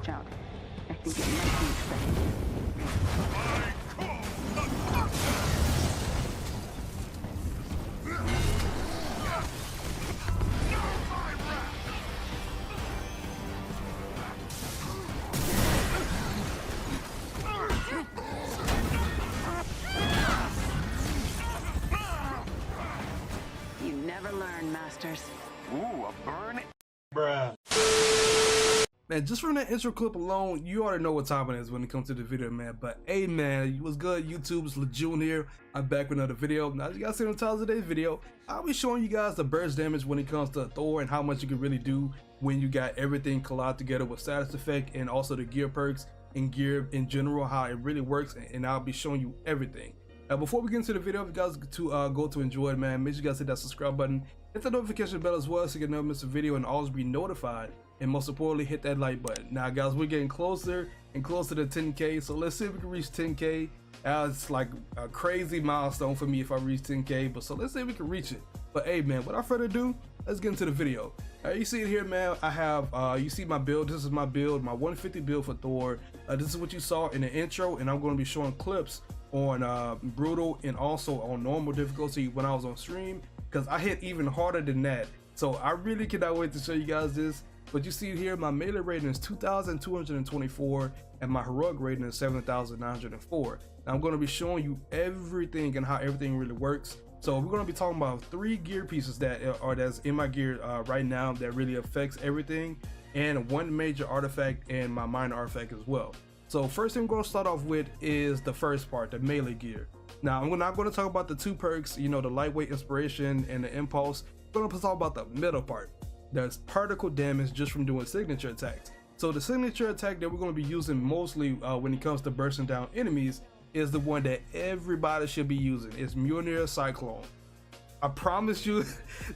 watch out. I think it might be expected. You never learn, Masters. Ooh, a burn. Bruh. Man, just from that intro clip alone, you already know what time it is when it comes to the video, man. But hey, man, what's good, YouTube? It's Lejeune here. I'm back with another video. Now, as you guys see on the title of today's video, I'll be showing you guys the burst damage when it comes to Thor and how much you can really do when you got everything collide together with status effect and also the gear perks and gear in general, how it really works. And I'll be showing you everything. Now, before we get into the video, if you guys go to enjoy it, man, make sure you guys hit that subscribe button, hit the notification bell as well so you can never miss a video and always be notified. And most importantly, hit that like button. Now, guys, we're getting closer and closer to 10K, so let's see if we can reach 10K. It's like a crazy milestone for me if I reach 10K, but so let's see if we can reach it. But hey, man, without further ado, let's get into the video. You see it here, man. I have you see my build. This is my build, my 150 build for Thor. This is what you saw in the intro, and I'm going to be showing clips on brutal and also on normal difficulty when I was on stream, because I hit even harder than that. So I really cannot wait to show you guys this. But you see here, my melee rating is 2,224 and my heroic rating is 7,904. Now I'm going to be showing you everything and how everything really works. So we're going to be talking about 3 gear pieces that's in my gear right now that really affects everything, and 1 major artifact and my minor artifact as well. So first thing I'm going to start off with is the first part, the melee gear. Now I'm not going to talk about the 2 perks, you know, the lightweight inspiration and the impulse. I'm going to talk about the middle part. There's particle damage just from doing signature attacks. So the signature attack that we're going to be using mostly when it comes to bursting down enemies is the one that everybody should be using. It's Mjolnir Cyclone. I promise you,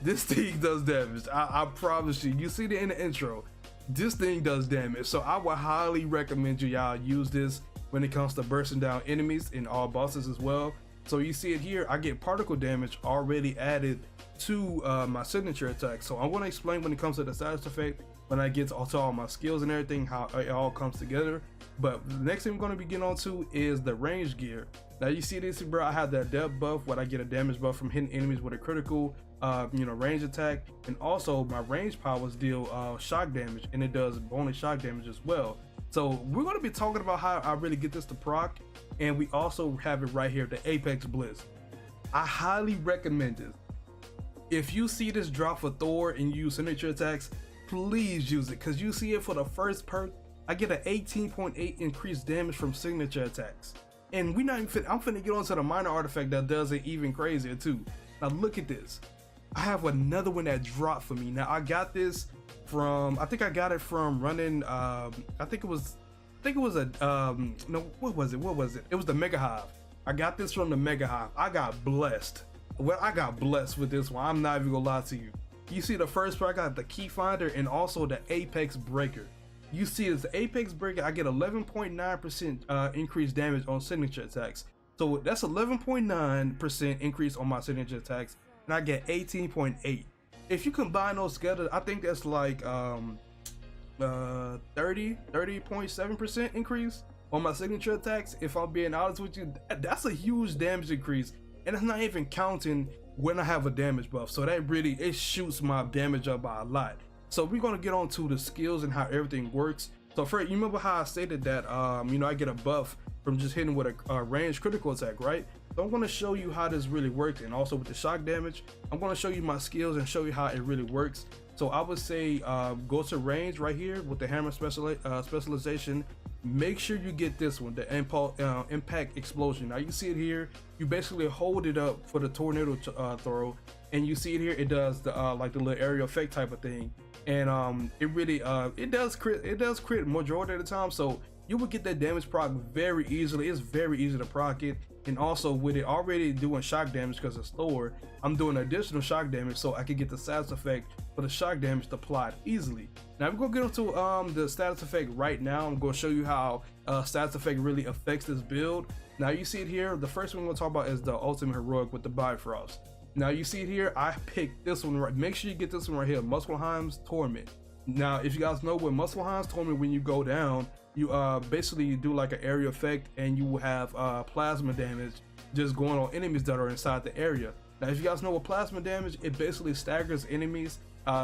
this thing does damage. I promise you. You see it in the intro. This thing does damage. So I would highly recommend y'all use this when it comes to bursting down enemies and all bosses as well. So you see it here, I get particle damage already added to my signature attack. So I'm going to explain when it comes to the status effect, when I get to all my skills and everything, how it all comes together. But the next thing I'm going to be getting on to is the range gear. Now you see this, bro, I have that depth buff where I get a damage buff from hitting enemies with a critical range attack, and also my range powers deal shock damage, and it does bonus shock damage as well. So we're going to be talking about how I really get this to proc, and we also have it right here, the Apex Blitz. I highly recommend this. If you see this drop for Thor and you use signature attacks, please use it, because you see it for the first perk. I get an 18.8 increased damage from signature attacks, and we not even I'm finna get onto the minor artifact that does it even crazier too. Now look at this. I have another one that dropped for me. Now I got this from, I think I got it from running I think it was a no, what was it? It was the Mega Hive. I got this from the Mega Hive. I got blessed. Well, I got blessed with this one. I'm not even gonna lie to you. You see the first part, I got the Key Finder and also the Apex Breaker. You see this Apex Breaker, I get 11.9% increased damage on signature attacks. So that's 11.9% increase on my signature attacks, and I get 18.8. If you combine those together, I think that's like 30.7% increase on my signature attacks. If I'm being honest with you, that's a huge damage increase, and it's not even counting when I have a damage buff. So that really, it shoots my damage up by a lot. So we're going to get on to the skills and how everything works. So first, you remember how I stated that you know, I get a buff from just hitting with a ranged critical attack, right? So I'm going to show you how this really works, and also with the shock damage, I'm going to show you my skills and show you how it really works. So I would say go to range right here with the hammer specialization. Make sure you get this one, the impact explosion. Now you see it here, you basically hold it up for the tornado throw, and you see it here, it does the like the little area effect type of thing, and it really it does crit majority of the time. So you will get that damage proc very easily. It's very easy to proc it, and also with it already doing shock damage because it's Thor, I'm doing additional shock damage so I can get the status effect for the shock damage applied easily. Now I'm gonna get into the status effect right now. I'm gonna show you how status effect really affects this build. Now you see it here, the first one we're gonna talk about is the ultimate heroic with the Bifrost. Now you see it here, I picked this one right. Make sure you get this one right here, Muspelheim's Torment. Now, if you guys know what Muscle Hans told me, when you go down, you basically do like an area effect, and you will have plasma damage just going on enemies that are inside the area. Now, if you guys know what plasma damage, it basically staggers enemies.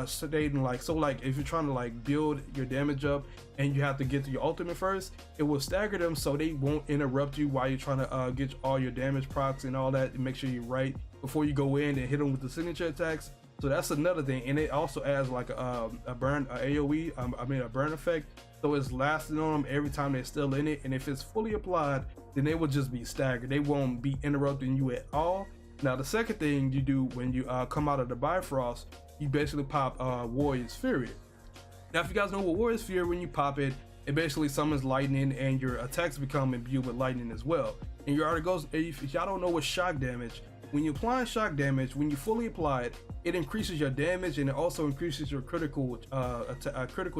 Stating like, so like if you're trying to like build your damage up and you have to get to your ultimate first, it will stagger them so they won't interrupt you while you're trying to get all your damage procs and all that, and make sure you're right before you go in and hit them with the signature attacks. So that's another thing, and it also adds like a burn, AoE, a burn effect, so it's lasting on them every time they're still in it. And if it's fully applied, then they will just be staggered. They won't be interrupting you at all. Now, the second thing you do when you come out of the Bifrost, you basically pop Warrior's Fury. Now, if you guys know what Warrior's Fury, when you pop it, it basically summons lightning, and your attacks become imbued with lightning as well. And your already goes, if y'all don't know what shock damage, when you apply shock damage, when you fully apply it, it increases your damage, and it also increases your critical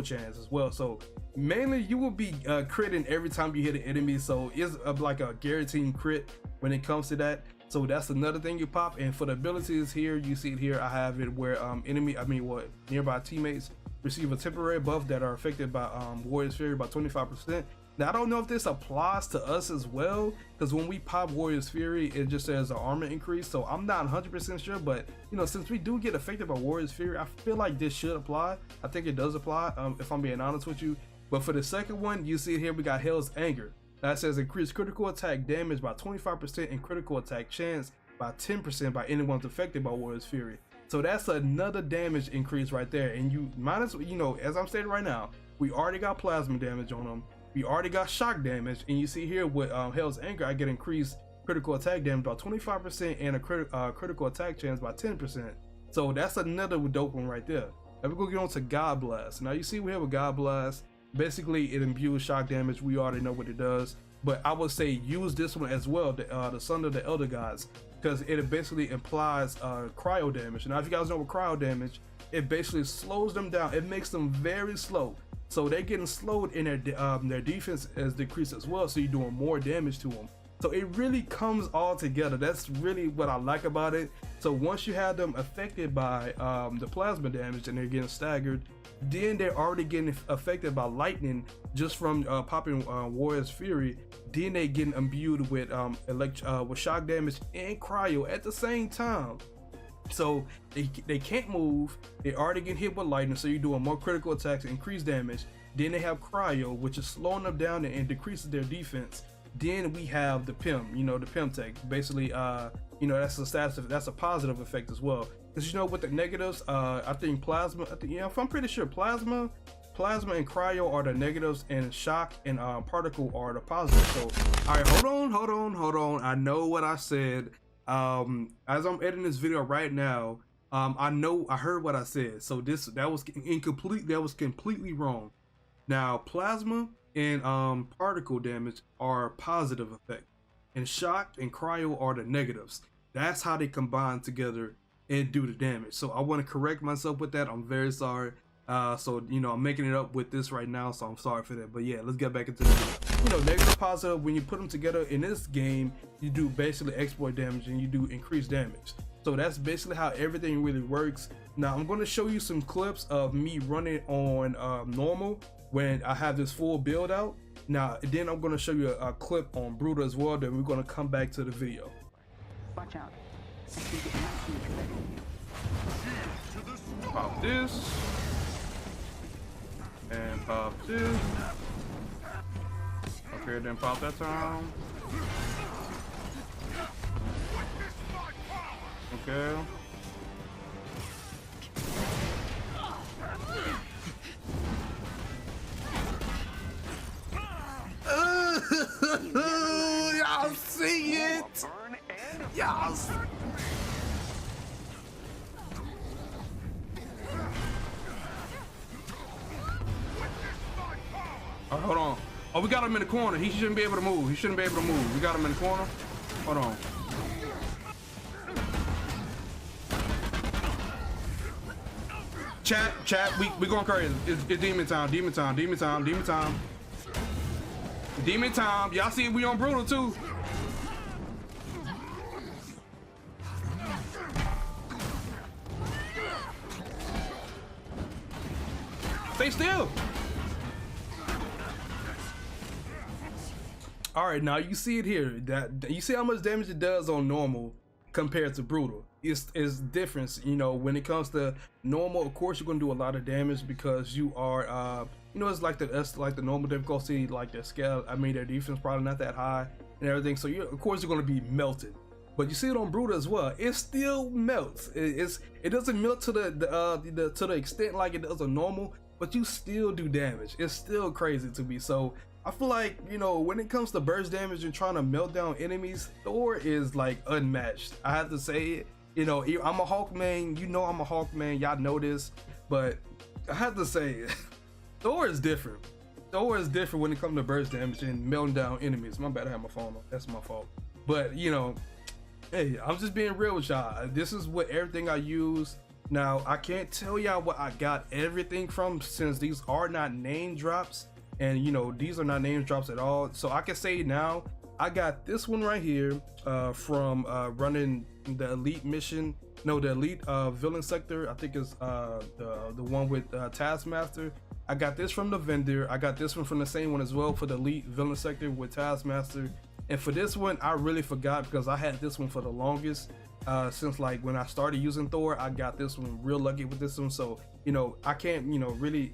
chance as well. So mainly you will be critting every time you hit an enemy, so it's like a guaranteed crit when it comes to that. So that's another thing you pop. And for the abilities here, you see it here, I have it where nearby teammates receive a temporary buff that are affected by Warrior's Fury by 25%. Now, I don't know if this applies to us as well, because when we pop Warrior's Fury, it just says an armor increase, so I'm not 100% sure. But you know, since we do get affected by Warrior's Fury, I feel like this should apply. I think it does apply, if I'm being honest with you. But for the second one, you see here we got Hell's Anger. That says increase critical attack damage by 25% and critical attack chance by 10% by anyone affected by Warrior's Fury. So that's another damage increase right there. And you minus, you know, as I'm stating right now, we already got plasma damage on them. We already got shock damage, and you see here with Hell's Anger, I get increased critical attack damage by 25% and a critical attack chance by 10%. So that's another dope one right there. Now we're gonna get on to God Blast. Now you see we have a God Blast. Basically, it imbues shock damage. We already know what it does, but I would say use this one as well, the Son of the Elder Gods, because it basically implies cryo damage. Now, if you guys know what cryo damage, it basically slows them down. It makes them very slow, so they're getting slowed, in their defense is decreased as well. So you're doing more damage to them. So it really comes all together. That's really what I like about it. So once you have them affected by the plasma damage and they're getting staggered, then they're already getting affected by lightning just from popping Warrior's Fury. Then they getting imbued with shock damage and cryo at the same time. So they can't move. They already get hit with lightning, so you're doing more critical attacks, increased damage. Then they have cryo, which is slowing them down and decreases their defense. Then we have the PIM, you know, the PIM tech. Basically, you know, that's a status, that's a positive effect as well. Because you know, with the negatives, I think plasma, I'm pretty sure plasma and cryo are the negatives, and shock and particle are the positives. So, all right, hold on. I know what I said. As I'm editing this video right now, I heard what I said. So that was incomplete. That was completely wrong. Now, plasma and particle damage are positive effect, and shock and cryo are the negatives. That's how they combine together and do the damage. So I want to correct myself with that. I'm very sorry. So you know, I'm making it up with this right now, so I'm sorry for that. But yeah, let's get back into the video. You know, negative, positive, when you put them together in this game, you do basically exploit damage and you do increased damage. So that's basically how everything really works. Now I'm going to show you some clips of me running on normal when I have this full build out. Now then I'm going to show you a clip on brutal as well. Then we're going to come back to the video. Watch out. I think it might be exciting. Pop this and pop this. Okay, then pop that time. Okay. Y'all see it? Y'all see it? Oh, hold on. Oh, we got him in the corner. He shouldn't be able to move. He shouldn't be able to move. We got him in the corner. Hold on. Chat, we going crazy. It's demon time. Demon time. Y'all see we on brutal too. stay still. All right, now you see it here. That you see how much damage it does on normal compared to brutal. It's difference, you know. When it comes to normal, of course you're gonna do a lot of damage because you are, you know, that's like the normal difficulty, like their scale. I mean, their defense probably not that high and everything. So of course you're gonna be melted. But you see it on brutal as well. It still melts. It doesn't melt to the extent like it does on normal, but you still do damage. It's still crazy to me. So I feel like, you know, when it comes to burst damage and trying to melt down enemies, Thor is like unmatched. I have to say it. You know, I'm a Hulk man. You know I'm a Hulk man. Y'all know this. But I have to say it. Thor is different. Thor is different when it comes to burst damage and melting down enemies. My bad, I have my phone on. That's my fault. But, you know, hey, I'm just being real with y'all. This is what everything I use. Now, I can't tell y'all what I got everything from since these are not name drops. And you know, these are not name drops at all. So I can say now, I got this one right here from running the elite mission. No, the elite villain sector. I think it's the one with Taskmaster. I got this from the vendor. I got this one from the same one as well for the elite villain sector with Taskmaster. And for this one, I really forgot because I had this one for the longest. Since like when I started using Thor, I got this one real lucky with this one. So, you know, I can't, you know, really,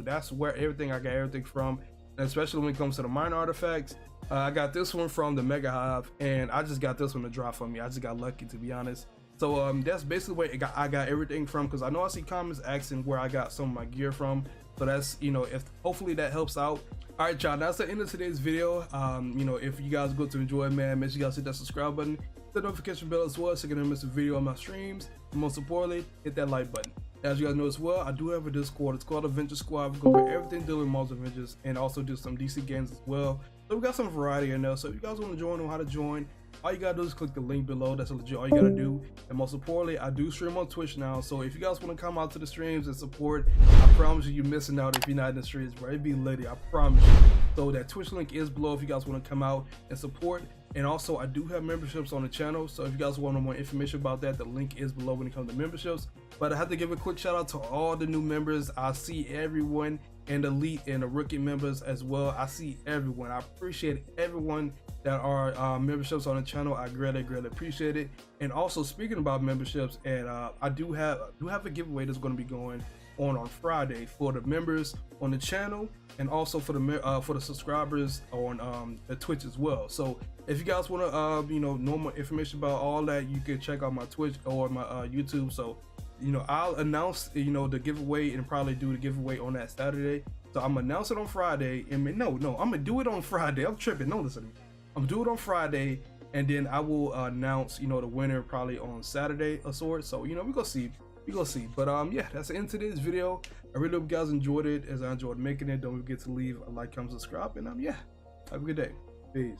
that's where everything I got everything from. And especially when it comes to the minor artifacts, I got this one from the Mega Hive, and I just got this one to drop for me. I just got lucky, to be honest. So that's basically where I got everything from, because I know I see comments asking where I got some of my gear from. So that's, you know, if hopefully that helps out. All right, y'all, that's the end of today's video. You know, if you guys go to enjoy, man, make sure you guys hit that subscribe button, the notification bell as well, so you can never miss a video on my streams. And most importantly, hit that like button. As you guys know as well, I do have a Discord. It's called Avengers Squad. We go over everything dealing with Marvel Avengers and also do some DC games as well. So we got some variety in there. So if you guys want to join, know how to join, all you gotta do is click the link below. That's legit all you gotta do. And most importantly, I do stream on Twitch now. So if you guys want to come out to the streams and support, I promise you're missing out if you're not in the streams, bro. It'd be litty, I promise you. So that Twitch link is below if you guys want to come out and support. And also, I do have memberships on the channel. So if you guys want more information about that, the link is below when it comes to memberships. But I have to give a quick shout out to all the new members. I see everyone, and the elite and the rookie members as well. I see everyone. I appreciate everyone that are memberships on the channel. I greatly appreciate it. And also, speaking about memberships, and I do have a giveaway that's going to be going on Friday for the members on the channel, and also for the subscribers on the Twitch as well. So if you guys want to you know, know more information about all that, you can check out my Twitch or my YouTube. So, you know, I'll announce, you know, the giveaway and probably do the giveaway on that Saturday. So I'm gonna announce it on Friday, and no, I'm gonna do it on Friday. I'm tripping. No, listen to me. I'm gonna do it on Friday, and then I will announce, you know, the winner probably on Saturday of sorts. So, you know, we gonna see. But yeah, that's the end of today's video. I really hope you guys enjoyed it as I enjoyed making it. Don't forget to leave a like, comment, subscribe, and yeah, have a good day. Peace.